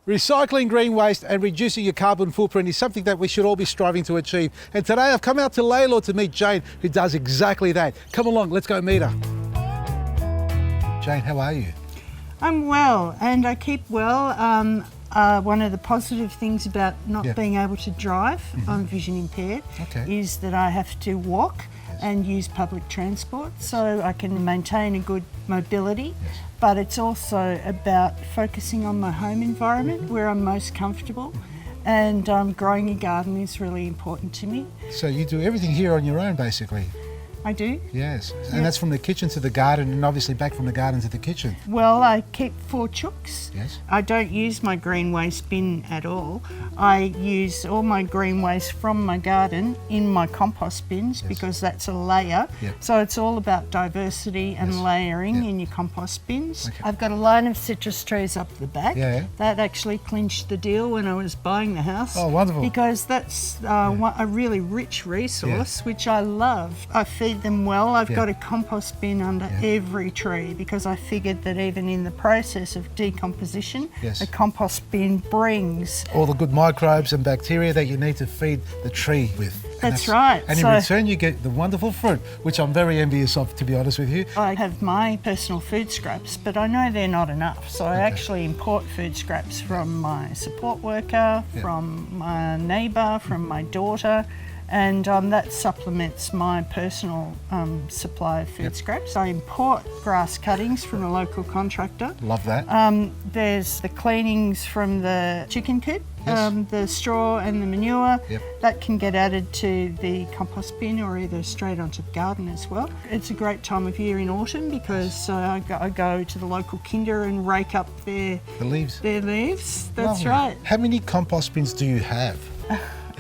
Recycling green waste and reducing your carbon footprint is something that we should all be striving to achieve. And today I've come out to Laylaw to meet Jane, who does exactly that. Come along, let's go meet her. Jane, how are you? I'm well, and I keep well. One of the positive things about not being able to drive, I'm vision impaired, is that I have to walk and use public transport so I can maintain a good mobility. But it's also about focusing on my home environment where I'm most comfortable, and growing a garden is really important to me. So you do everything here on your own, basically? I do. Yes, and that's from the kitchen to the garden, and obviously back from the garden to the kitchen. Well, I keep 4 chooks. Yes. I don't use my green waste bin at all. I use all my green waste from my garden in my compost bins because that's a layer. So it's all about diversity and layering in your compost bins. I've got a line of citrus trees up the back. That actually clinched the deal when I was buying the house. Oh, wonderful. Because that's a really rich resource, which I love. I feed them well. I've got a compost bin under every tree because I figured that even in the process of decomposition, a compost bin brings all the good microbes and bacteria that you need to feed the tree with. That's right. And in return you get the wonderful fruit, which I'm very envious of, to be honest with you. I have my personal food scraps, but I know they're not enough. So I actually import food scraps from my support worker, from my neighbour, from my daughter, and that supplements my personal supply of food scraps. I import grass cuttings from a local contractor. Love that. There's the cleanings from the chicken coop, the straw and the manure. That can get added to the compost bin or either straight onto the garden as well. It's a great time of year in autumn because I go to the local kinder and rake up their leaves. That's right. How many compost bins do you have?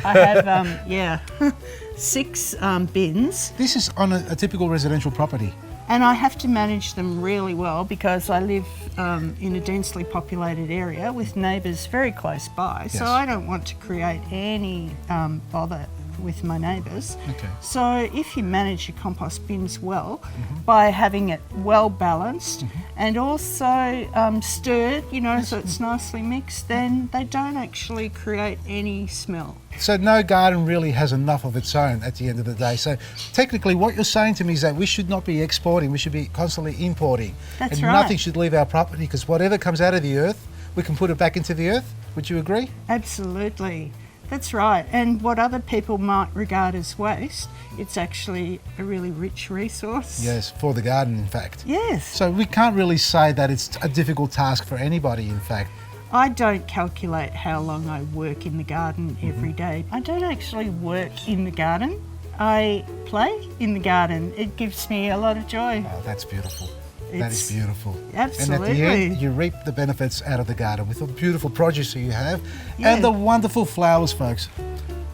I have, 6 bins. This is on a typical residential property. And I have to manage them really well because I live in a densely populated area with neighbours very close by. So I don't want to create any bother with my neighbours. So if you manage your compost bins well, by having it well balanced and also stirred, so it's nicely mixed, then they don't actually create any smell. So no garden really has enough of its own at the end of the day. So technically what you're saying to me is that we should not be exporting, we should be constantly importing. That's and nothing should leave our property because whatever comes out of the earth, we can put it back into the earth. Would you agree? Absolutely. That's right. And what other people might regard as waste, it's actually a really rich resource. Yes, for the garden, in fact. Yes. So we can't really say that it's a difficult task for anybody, in fact. I don't calculate how long I work in the garden every day. I don't actually work in the garden. I play in the garden. It gives me a lot of joy. Oh, that's beautiful. That is beautiful. Absolutely. And at the end, you reap the benefits out of the garden with the beautiful produce that you have and the wonderful flowers, folks.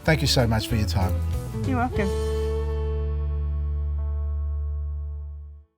Thank you so much for your time. You're welcome.